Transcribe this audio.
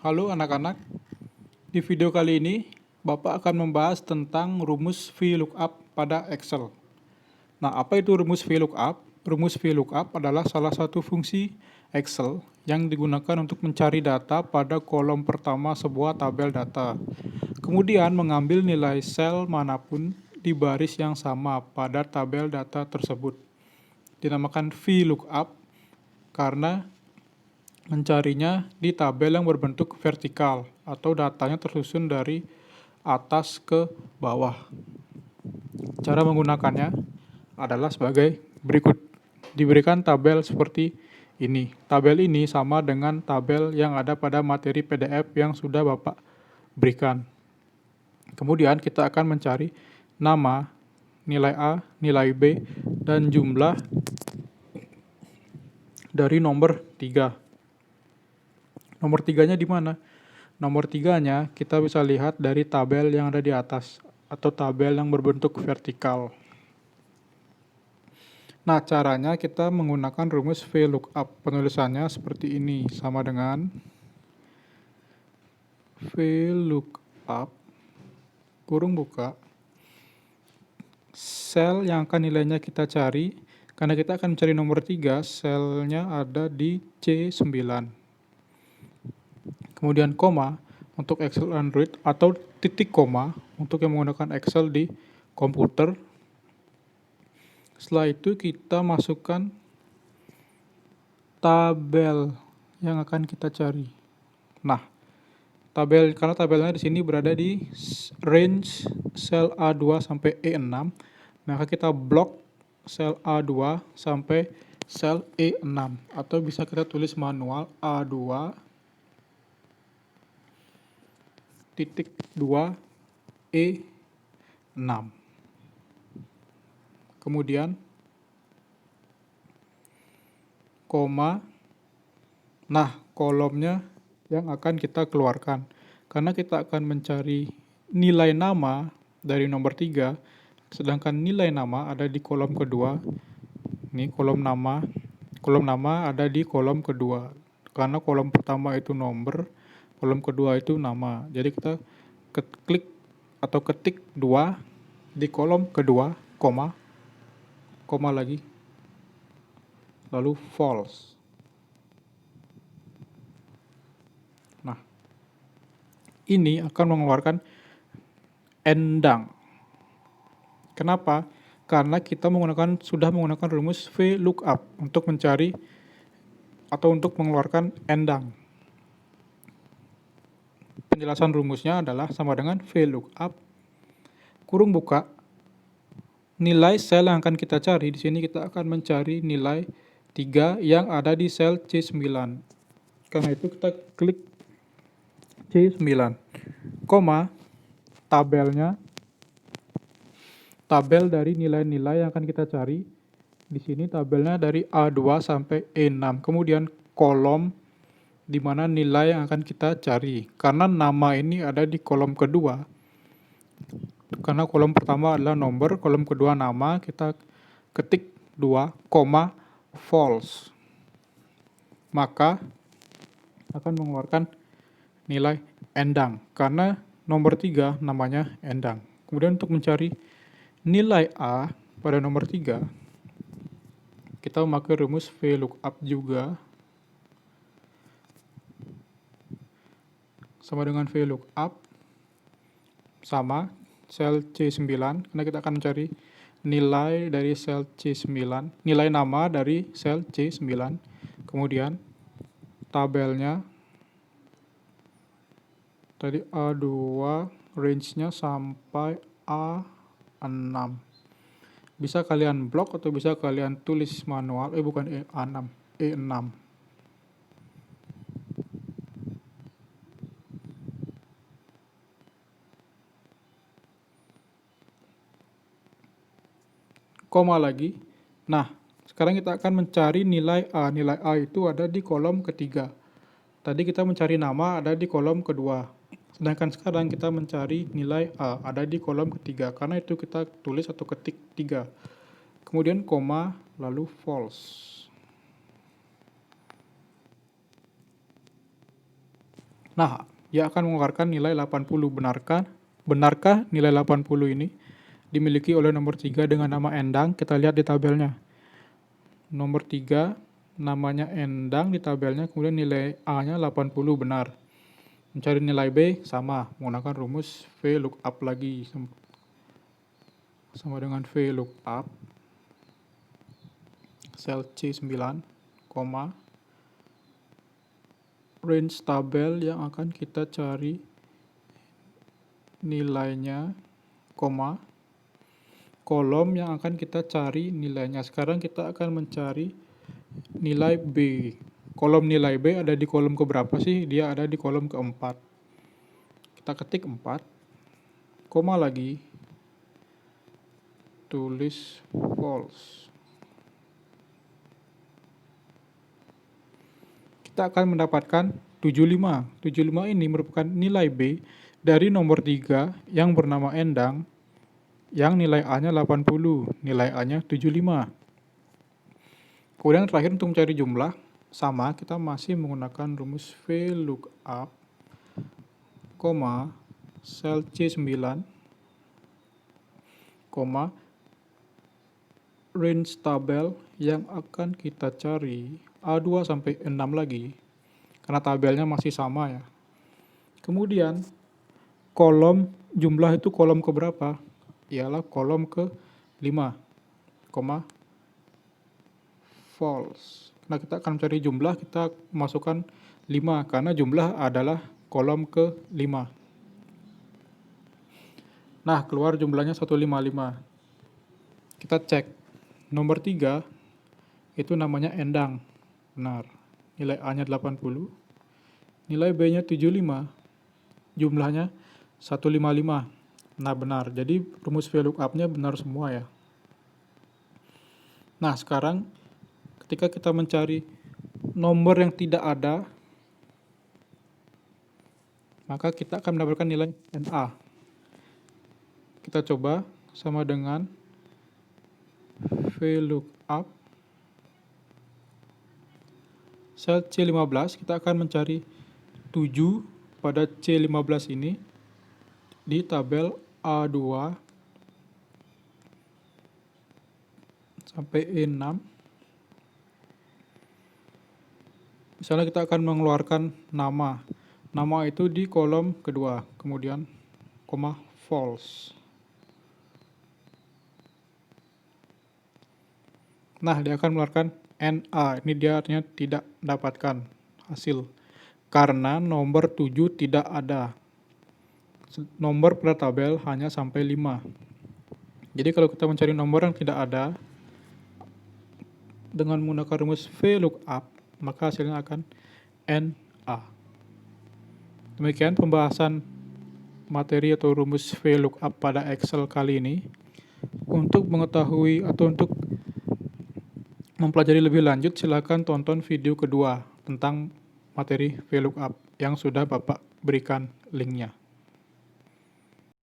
Halo anak-anak, di video kali ini Bapak akan membahas tentang rumus VLOOKUP pada Excel. Nah, apa itu rumus VLOOKUP? Rumus VLOOKUP adalah salah satu fungsi Excel yang digunakan untuk mencari data pada kolom pertama sebuah tabel data. Kemudian mengambil nilai sel manapun di baris yang sama pada tabel data tersebut. Dinamakan VLOOKUP karena mencarinya di tabel yang berbentuk vertikal atau datanya tersusun dari atas ke bawah. Cara menggunakannya adalah sebagai berikut. Diberikan tabel seperti ini. Tabel ini sama dengan tabel yang ada pada materi PDF yang sudah Bapak berikan. Kemudian kita akan mencari nama, nilai A, nilai B, dan jumlah dari nomor 3. Nomor 3-nya di mana? Nomor 3-nya kita bisa lihat dari tabel yang ada di atas atau tabel yang berbentuk vertikal. Nah, caranya kita menggunakan rumus VLOOKUP. Penulisannya seperti ini, sama dengan VLOOKUP kurung buka sel yang akan nilainya kita cari, karena kita akan mencari nomor 3, selnya ada di C9. Kemudian koma untuk Excel Android atau titik koma untuk yang menggunakan Excel di komputer. Setelah itu kita masukkan tabel yang akan kita cari. Nah, karena tabelnya di sini berada di range sel A2 sampai E6, maka kita blok sel A2 sampai sel E6 atau bisa kita tulis manual A2 titik 2 E6. Kemudian koma. Nah, kolomnya yang akan kita keluarkan. Karena kita akan mencari nilai nama dari nomor 3, sedangkan nilai nama ada di kolom kedua. Ini kolom nama ada di kolom kedua. Karena kolom pertama itu nomor, kolom kedua itu nama. Jadi kita klik atau ketik 2 di kolom kedua, koma lagi, lalu false. Nah, ini akan mengeluarkan endang. Kenapa? Karena kita sudah menggunakan rumus VLOOKUP untuk mencari atau untuk mengeluarkan endang. Penjelasan rumusnya adalah sama dengan VLOOKUP kurung buka nilai sel yang akan kita cari. Di sini kita akan mencari nilai 3 yang ada di sel C9. Karena itu kita klik C9, koma, tabel dari nilai-nilai yang akan kita cari. Di sini tabelnya dari A2 sampai E6. Kemudian kolom di mana nilai yang akan kita cari. Karena nama ini ada di kolom kedua. Karena kolom pertama adalah nomor, kolom kedua nama, kita ketik 2, koma, false. Maka akan mengeluarkan nilai endang. Karena nomor 3 namanya endang. Kemudian untuk mencari nilai A pada nomor 3, kita memakai rumus VLOOKUP juga. Sama dengan VLOOKUP, sama, sel C9, karena kita akan mencari nilai dari sel C9, nilai nama dari sel C9, kemudian tabelnya, tadi A2, range-nya sampai A6. Bisa kalian blok atau bisa kalian tulis manual, bukan A6, E6. Koma lagi. Nah, sekarang kita akan mencari nilai A. Nilai A itu ada di kolom ketiga. Tadi kita mencari nama ada di kolom kedua. Sedangkan sekarang kita mencari nilai A ada di kolom ketiga. Karena itu kita tulis atau ketik 3. Kemudian koma, lalu false. Nah, dia akan mengeluarkan nilai 80. Benarkah nilai 80 ini dimiliki oleh nomor 3 dengan nama Endang? Kita lihat di tabelnya. Nomor 3 namanya Endang di tabelnya, kemudian nilai A-nya 80, benar. Mencari nilai B sama, menggunakan rumus VLOOKUP lagi. Sama dengan VLOOKUP sel C9, range tabel yang akan kita cari nilainya, kolom yang akan kita cari nilainya. Sekarang kita akan mencari nilai B. Kolom nilai B ada di kolom keberapa sih? Dia ada di kolom keempat. Kita ketik 4, koma lagi, tulis false. Kita akan mendapatkan 75. 75 ini merupakan nilai B dari nomor 3 yang bernama Endang, yang nilai A-nya 80, nilai A-nya 75. Kemudian terakhir untuk mencari jumlah, sama, kita masih menggunakan rumus VLOOKUP, sel C9, range tabel yang akan kita cari A2 sampai 6 lagi, karena tabelnya masih sama ya. Kemudian, kolom jumlah itu kolom keberapa? Ialah kolom ke-5, false. Nah, kita akan mencari jumlah, kita masukkan 5, karena jumlah adalah kolom ke-5. Nah, keluar jumlahnya 155. Kita cek. Nomor 3, itu namanya Endang. Benar. Nilai A-nya 80. Nilai B-nya 75. Jumlahnya 155. Nah, benar. Jadi, rumus VLOOKUP-nya benar semua ya. Nah, sekarang ketika kita mencari nomor yang tidak ada, maka kita akan mendapatkan nilai NA. Kita coba sama dengan VLOOKUP sel C15, kita akan mencari 7 pada C15 ini di tabel A2 sampai E6. Misalnya kita akan mengeluarkan nama. Nama itu di kolom kedua, kemudian false. Nah, dia akan mengeluarkan NA. Ini dia artinya tidak mendapatkan hasil, karena nomor 7 tidak ada. Nomor pada tabel hanya sampai 5. Jadi kalau kita mencari nomor yang tidak ada dengan menggunakan rumus VLOOKUP, maka hasilnya akan NA. Demikian pembahasan materi atau rumus VLOOKUP pada Excel kali ini. Untuk mengetahui atau untuk mempelajari lebih lanjut, silakan tonton video kedua tentang materi VLOOKUP yang sudah Bapak berikan linknya.